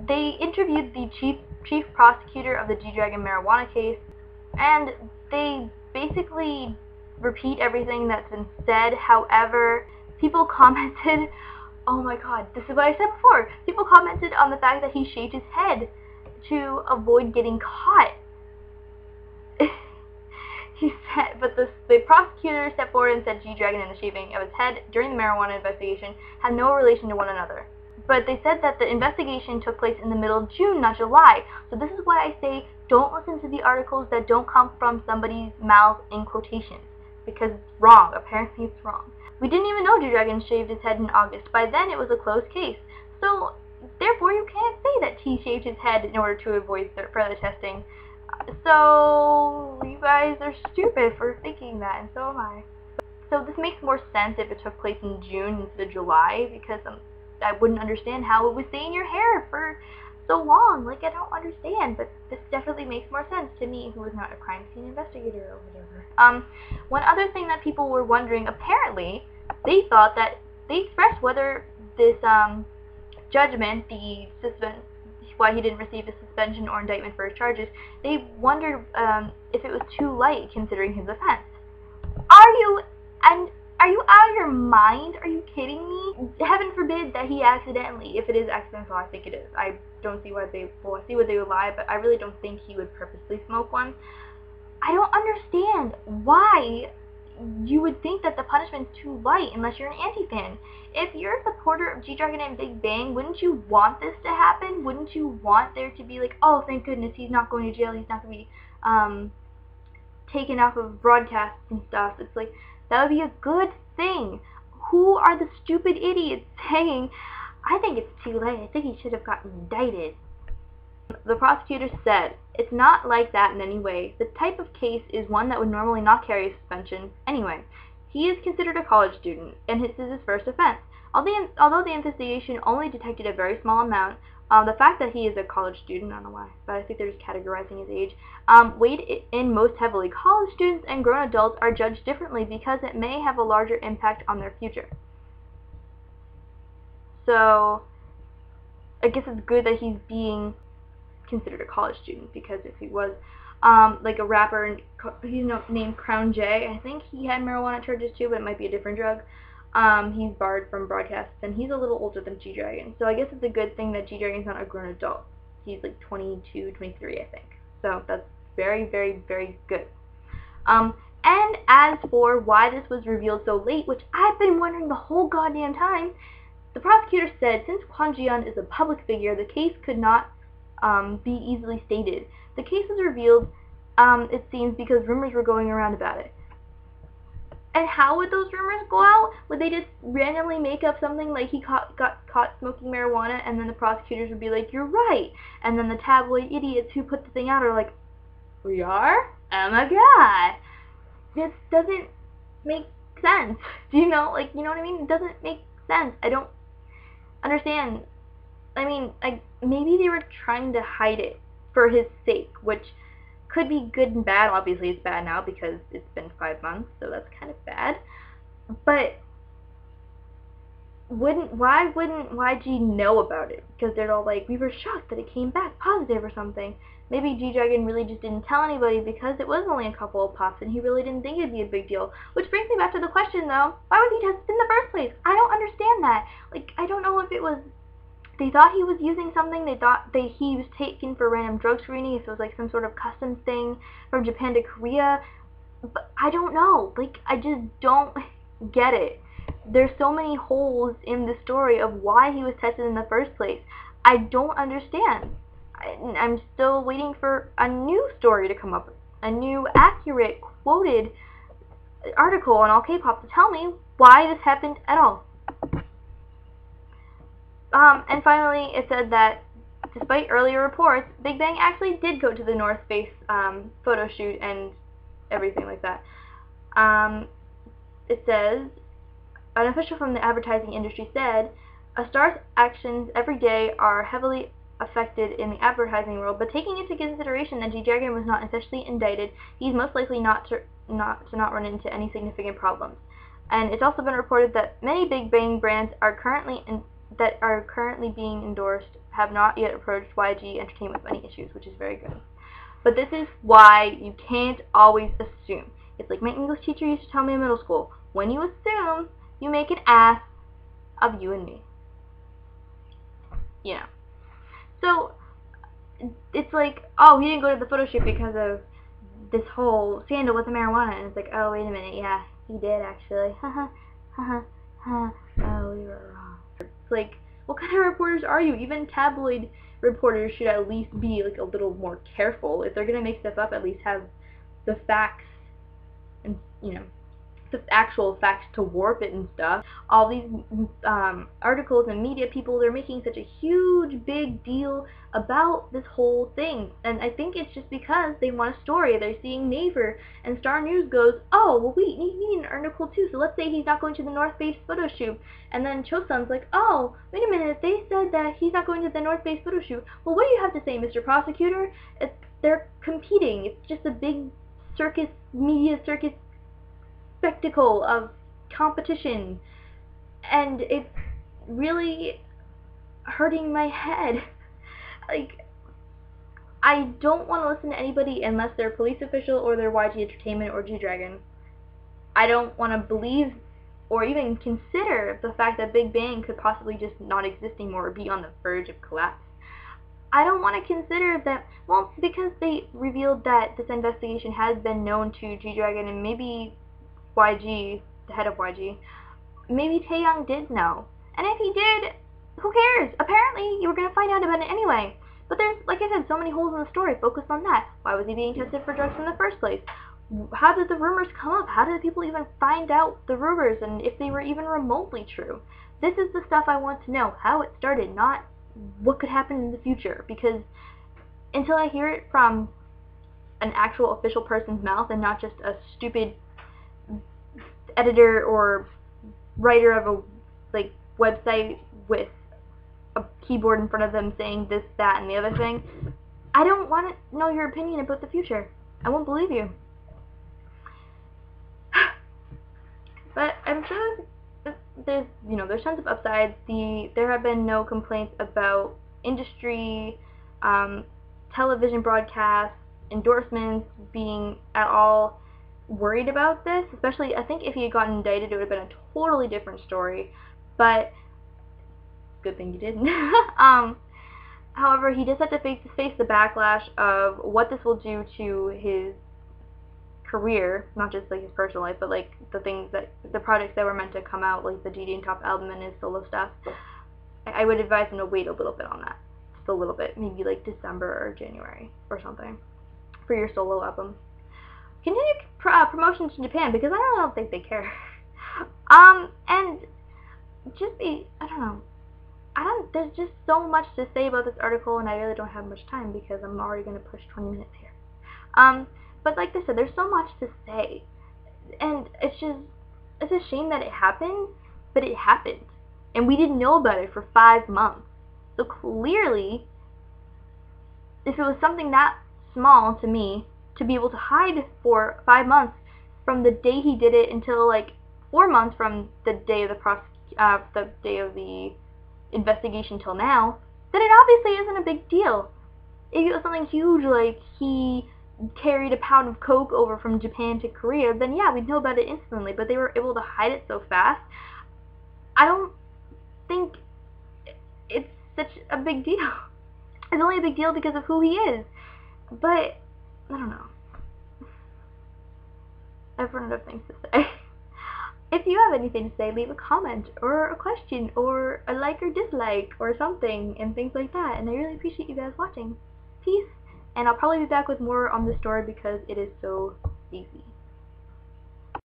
They interviewed the chief prosecutor of the G-Dragon marijuana case, and they basically repeat everything that's been said. However, people commented, oh my god, this is what I said before, people commented on the fact that he shaved his head to avoid getting caught. He said, but the prosecutor stepped forward and said G-Dragon and the shaving of his head during the marijuana investigation had no relation to one another. But they said that the investigation took place in the middle of June, not July. So this is why I say don't listen to the articles that don't come from somebody's mouth in quotations, because it's wrong. Apparently it's wrong. We didn't even know G-Dragon shaved his head in August. By then it was a closed case. So therefore you can't say that he shaved his head in order to avoid further testing. So you guys are stupid for thinking that, and so am I. So this makes more sense if it took place in June instead of July, because I wouldn't understand how it would stay in your hair for so long. Like, I don't understand, but this definitely makes more sense to me, who is not a crime scene investigator or whatever. One other thing that people were wondering, apparently, they thought that they expressed whether this judgment, why he didn't receive a suspension or indictment for his charges, they wondered if it was too light considering his offense. Are you out of your mind? Are you kidding me? Heaven forbid that he accidentally, if it is accidental, I think it is. I don't see why they, well, I see why they would lie, but I really don't think he would purposely smoke one. I don't understand why you would think that the punishment's too light unless you're an anti-fan. If you're a supporter of G-Dragon and Big Bang, wouldn't you want this to happen? Wouldn't you want there to be like, oh, thank goodness he's not going to jail, he's not going to be taken off of broadcasts and stuff. It's like, that would be a good thing. Who are the stupid idiots saying, I think it's too late, I think he should have gotten indicted? The prosecutor said, it's not like that in any way. The type of case is one that would normally not carry a suspension anyway. He is considered a college student, and this is his first offense. Although the investigation only detected a very small amount, the fact that he is a college student, I don't know why, but I think they're just categorizing his age, weighed in most heavily. College students and grown adults are judged differently because it may have a larger impact on their future. So, I guess it's good that he's being considered a college student, because if he was like a rapper, he's named Crown J, I think he had marijuana charges too, but it might be a different drug. He's barred from broadcasts, and he's a little older than G-Dragon, so I guess it's a good thing that G-Dragon's not a grown adult. He's like 22, 23, I think. So that's very, very, very good. And as for why this was revealed so late, which I've been wondering the whole goddamn time, the prosecutor said since Kwon Ji-yeon is a public figure, the case could not be easily stated. The case was revealed, it seems, because rumors were going around about it. And how would those rumors go out? Would they just randomly make up something like he got caught smoking marijuana, and then the prosecutors would be like, you're right, and then the tabloid idiots who put the thing out are like, we are? Oh my god. This doesn't make sense. Do you know, like, you know what I mean? It doesn't make sense. I don't understand. I mean, maybe they were trying to hide it for his sake, which could be good and bad. Obviously it's bad now because it's been 5 months, so that's kind of bad. But why wouldn't YG know about it? Because they're all like, we were shocked that it came back positive or something. Maybe G-Dragon really just didn't tell anybody because it was only a couple of puffs and he really didn't think it'd be a big deal. Which brings me back to the question though, why was he tested in the first place? I don't understand that. Like, I don't know if it was they thought he was using something, they thought he was taken for random drug screening, if it was like some sort of customs thing from Japan to Korea, but I don't know. Like, I just don't get it. There's so many holes in the story of why he was tested in the first place. I don't understand. I'm still waiting for a new story to come up, a new accurate, quoted article on All K-Pop to tell me why this happened at all. And finally, it said that despite earlier reports, Big Bang actually did go to the North Face photo shoot and everything like that. It says, an official from the advertising industry said, a star's actions every day are heavily affected in the advertising world, but taking into consideration that G-Dragon was not officially indicted, he's most likely not run into any significant problems. And it's also been reported that many Big Bang brands are currently that are currently being endorsed have not yet approached YG Entertainment with any issues, which is very good. But this is why you can't always assume. It's like my English teacher used to tell me in middle school, when you assume, you make an ass of you and me. You know. So, it's like, oh, he didn't go to the photo shoot because of this whole scandal with the marijuana, and it's like, oh, wait a minute, yeah, he did actually. Haha, haha, ha. Oh, we were wrong. It's like, what kind of reporters are you? Even tabloid reporters should at least be like a little more careful. If they're gonna make stuff up, at least have the facts and, you know, the actual facts to warp it and stuff. All these articles and media people, they're making such a huge big deal about this whole thing, and I think it's just because they want a story. They're seeing Naver and Star News goes, oh, well, we need an article too, so let's say he's not going to the North Face photo shoot, and then Chosun's like, oh, wait a minute, they said that he's not going to the North Face photo shoot. Well, what do you have to say, Mr. Prosecutor? They're competing. It's just a big circus, media circus spectacle of competition, and it's really hurting my head. Like, I don't want to listen to anybody unless they're a police official or they're YG Entertainment or G-Dragon. I don't want to believe or even consider the fact that Big Bang could possibly just not exist anymore or be on the verge of collapse. I don't want to consider that, well, because they revealed that this investigation has been known to G-Dragon and maybe YG, the head of YG, maybe Taeyong did know. And if he did, who cares? Apparently, you were going to find out about it anyway. But there's, like I said, so many holes in the story. Focus on that. Why was he being tested for drugs in the first place? How did the rumors come up? How did people even find out the rumors and if they were even remotely true? This is the stuff I want to know. How it started, not what could happen in the future. Because until I hear it from an actual official person's mouth and not just a stupid editor or writer of a website with a keyboard in front of them saying this, that, and the other thing, I don't want to know your opinion about the future. I won't believe you. But I'm sure there's tons of upsides. There have been no complaints about industry, television broadcasts, endorsements being at all worried about this. Especially, I think if he had gotten indicted, it would have been a totally different story. But good thing you didn't. However, he just had to face the backlash of what this will do to his career, not just like his personal life, but like the projects that were meant to come out, like the GD and Top album and his solo stuff. I would advise him to wait a little bit on that, just a little bit, maybe like December or January or something, for your solo album. Continue promotions in Japan, because I don't think they care. And just I don't know. There's just so much to say about this article, and I really don't have much time because I'm already going to push 20 minutes here. But like I said, there's so much to say, and it's a shame that it happened, but it happened, and we didn't know about it for 5 months. So clearly, if it was something that small to me, to be able to hide for 5 months from the day he did it until like 4 months from the day of the investigation till now, then it obviously isn't a big deal. If it was something huge like he carried a pound of coke over from Japan to Korea, then yeah, we'd know about it instantly, but they were able to hide it so fast. I don't think it's such a big deal. It's only a big deal because of who he is. But, I don't know. I've run out of things to say. If you have anything to say, leave a comment, or a question, or a like or dislike, or something, and things like that, and I really appreciate you guys watching. Peace, and I'll probably be back with more on this story because it is so easy.